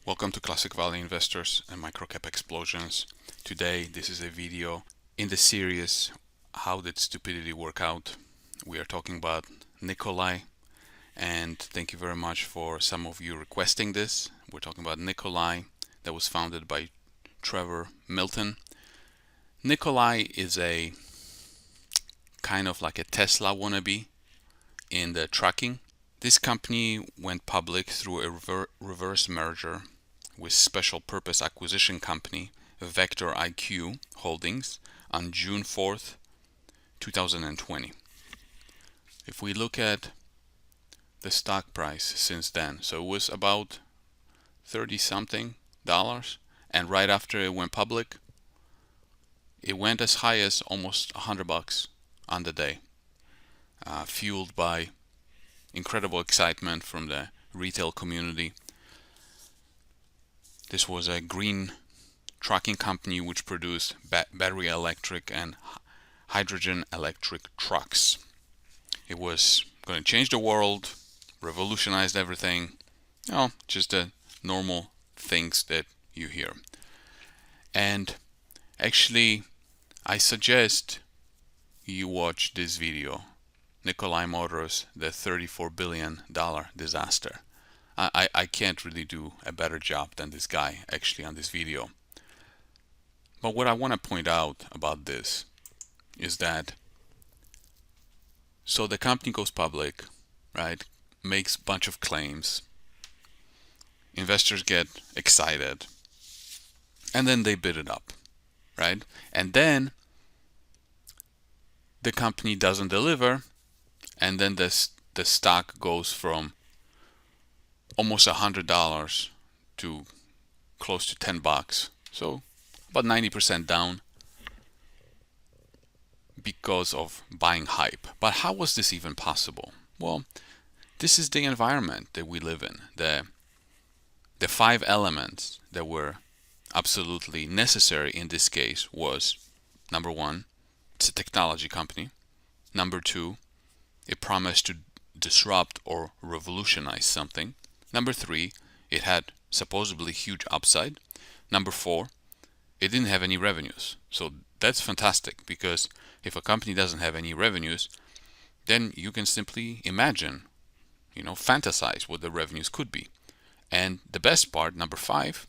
Welcome to Classic Value Investors and Microcap Explosions. Today, this is a video in the series, How Did Stupidity Work Out? We are talking about Nikola, and thank you very much for some of you requesting this. We're talking about Nikola, that was founded by Trevor Milton. Nikola is a kind of like a Tesla wannabe in the trucking. This company went public through a reverse merger with special purpose acquisition company Vector IQ Holdings on June 4th, 2020. If we look at the stock price since then, so it was about 30 something dollars, and right after it went public, it went as high as almost $100 on the day, fueled by incredible excitement from the retail community. This was a green trucking company which produced battery electric and hydrogen electric trucks. It was going to change the world, revolutionize everything, just the normal things that you hear. And actually, I suggest you watch this video, Nikola Motors, the $34 billion disaster. I can't really do a better job than this guy actually on this video. But what I want to point out about this is that, so the company goes public, right? Makes a bunch of claims. Investors get excited. And then they bid it up, right? And then the company doesn't deliver, and then the stock goes from almost $100 to close to $10. So about 90% down because of buying hype. But how was this even possible? Well, this is the environment that we live in. The five elements that were absolutely necessary in this case was, number one, it's a technology company. Number two, it promised to disrupt or revolutionize something. Number three, it had supposedly huge upside. Number four, it didn't have any revenues. So that's fantastic, because if a company doesn't have any revenues, then you can simply imagine, fantasize what the revenues could be. And the best part, number five,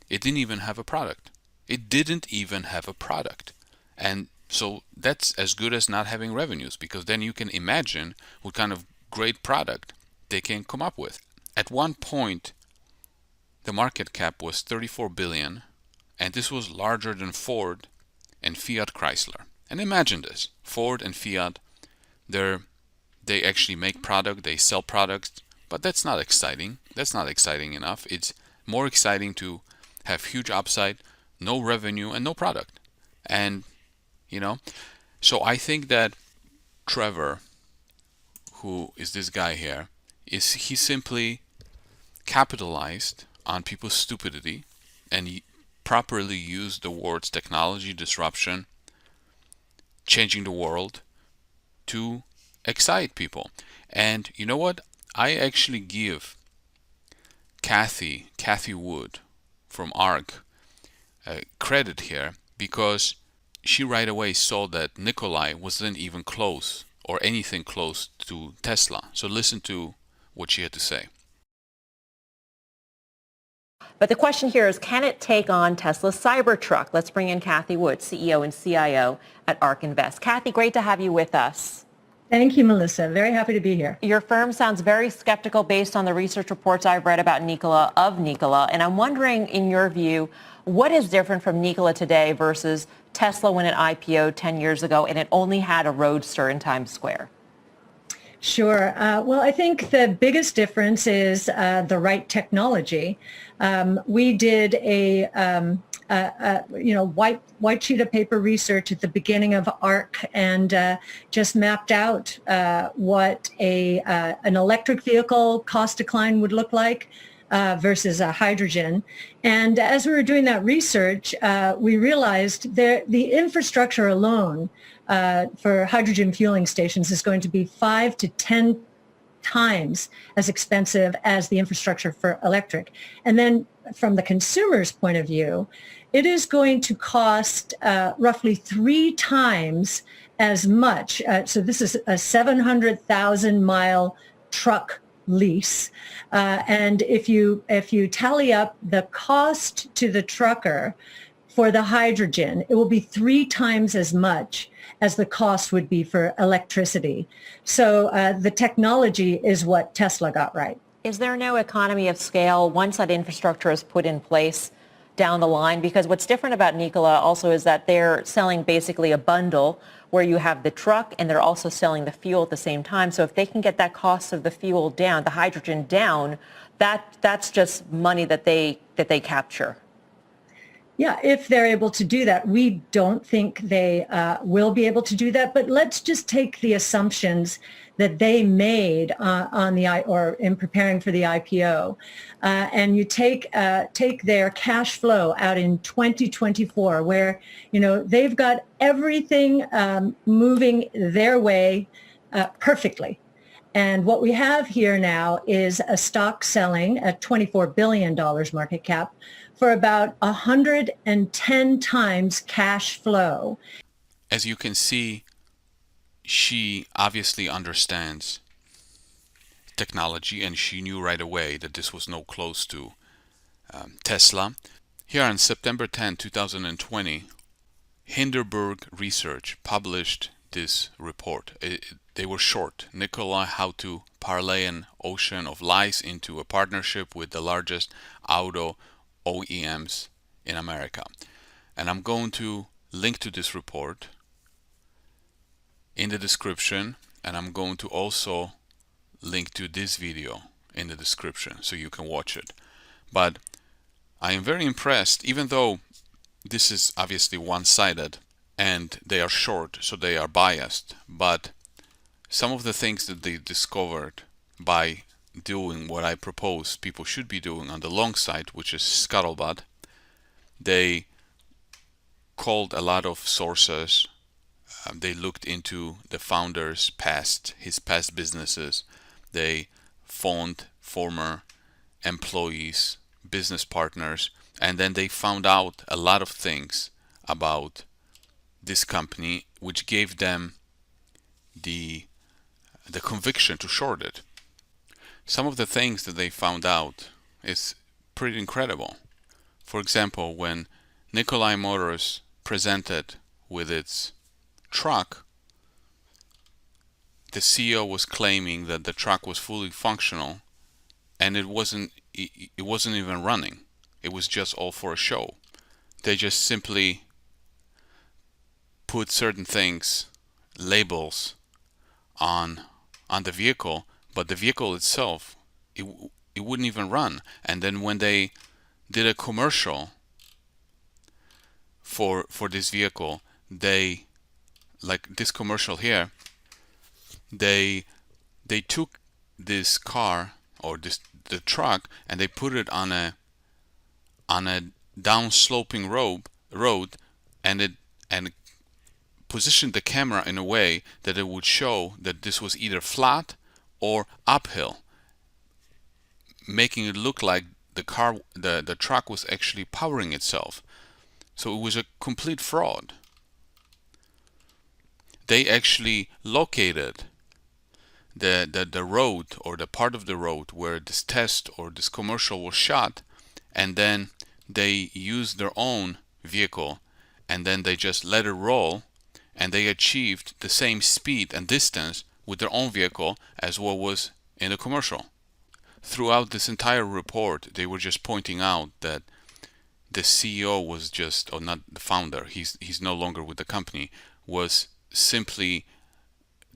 it didn't even have a product. It didn't even have a product. And so that's as good as not having revenues, because then you can imagine what kind of great product they can come up with. At one point, the market cap was 34 billion, and this was larger than Ford and Fiat Chrysler. And imagine this, Ford and Fiat, they actually make product, they sell products, but that's not exciting. That's not exciting enough. It's more exciting to have huge upside, no revenue, and no product. And, so I think that Trevor, who is this guy here, he simply capitalized on people's stupidity, and he properly used the words technology, disruption, changing the world to excite people. And you know what? I actually give Kathy Wood from ARK credit here, because she right away saw that Nikola wasn't even close or anything close to Tesla. So listen to what she had to say. But the question here is, can it take on Tesla's Cybertruck? Let's bring in Kathy Wood, CEO and CIO at ARK Invest. Kathy, great to have you with us. Thank you, Melissa. Very happy to be here. Your firm sounds very skeptical based on the research reports I've read about Nikola. And I'm wondering, in your view, what is different from Nikola today versus Tesla when it IPO'd 10 years ago and it only had a roadster in Times Square? Sure. Well, I think the biggest difference is the right technology. We did a white sheet of paper research at the beginning of ARK, and just mapped out what an electric vehicle cost decline would look like versus a hydrogen. And as we were doing that research, we realized the infrastructure alone for hydrogen fueling stations is going to be 5 to 10 times as expensive as the infrastructure for electric. And then from the consumer's point of view, it is going to cost roughly 3 times as much. So this is a 700,000 mile truck lease. And if you tally up the cost to the trucker for the hydrogen, it will be 3 times as much as the cost would be for electricity. So the technology is what Tesla got right. Is there no economy of scale once that infrastructure is put in place down the line? Because what's different about Nikola also is that they're selling basically a bundle where you have the truck and they're also selling the fuel at the same time. So if they can get that cost of the fuel down, the hydrogen down, that's just money that they capture. Yeah, if they're able to do that. We don't think they will be able to do that, but let's just take the assumptions that they made in preparing for the IPO, and you take their cash flow out in 2024, where they've got everything moving their way perfectly. And what we have here now is a stock selling at $24 billion market cap for about 110 times cash flow. As you can see, she obviously understands technology, and she knew right away that this was no close to Tesla. Here on September 10, 2020, Hindenburg Research published this report. They were short. Nikola, how to parlay an ocean of lies into a partnership with the largest auto OEMs in America. And I'm going to link to this report in the description, and I'm going to also link to this video in the description so you can watch it. But I am very impressed, even though this is obviously one-sided and they are short, so they are biased, but some of the things that they discovered by doing what I propose people should be doing on the long side, which is scuttlebutt. They called a lot of sources. They looked into the founder's his past businesses. They phoned former employees, business partners, and then they found out a lot of things about this company, which gave them the conviction to short it. Some of the things that they found out is pretty incredible. For example, when Nikola Motors presented with its truck, the CEO was claiming that the truck was fully functional, and it wasn't even running. It was just all for a show. They just simply put certain things, labels, on the vehicle, but the vehicle itself, it wouldn't even run. And then when they did a commercial for this vehicle, they, like this commercial here, they took this car or the truck and they put it on a downsloping road and positioned the camera in a way that it would show that this was either flat or uphill, making it look like the truck was actually powering itself. So it was a complete fraud. They actually located the road, or the part of the road where this test or this commercial was shot, and then they used their own vehicle and then they just let it roll, and they achieved the same speed and distance with their own vehicle as what was in the commercial. Throughout this entire report, they were just pointing out that the CEO was just, or not the founder, he's no longer with the company, was simply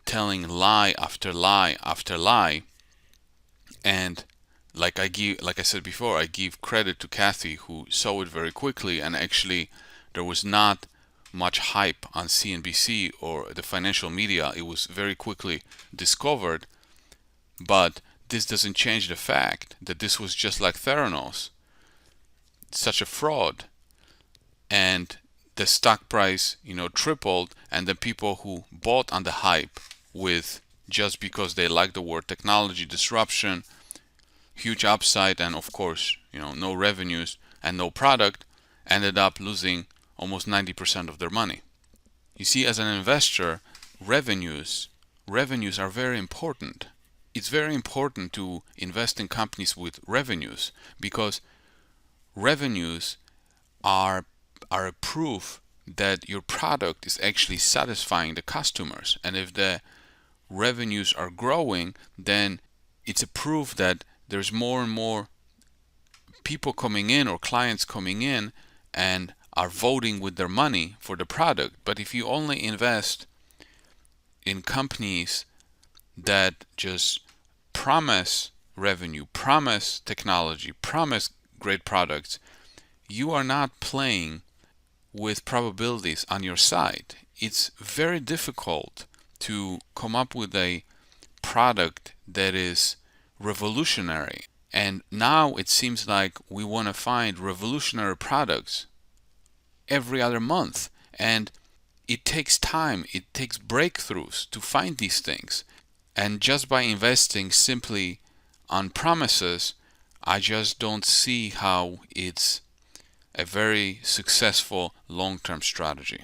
telling lie after lie after lie. And like I said before, I give credit to Kathy, who saw it very quickly, and actually there was not much hype on CNBC or the financial media. It was very quickly discovered, but this doesn't change the fact that this was just like Theranos, such a fraud, and the stock price tripled, and the people who bought on the hype with just because they like the word technology disruption, huge upside, and of course, no revenues and no product, ended up losing almost 90% of their money. You see, as an investor, revenues are very important. It's very important to invest in companies with revenues, because revenues are a proof that your product is actually satisfying the customers. And if the revenues are growing, then it's a proof that there's more and more people coming in or clients coming in and are voting with their money for the product. But if you only invest in companies that just promise revenue, promise technology, promise great products, you are not playing with probabilities on your side. It's very difficult to come up with a product that is revolutionary. And now it seems like we want to find revolutionary products every other month. And it takes time, it takes breakthroughs to find these things. And just by investing simply on promises, I just don't see how it's a very successful long-term strategy.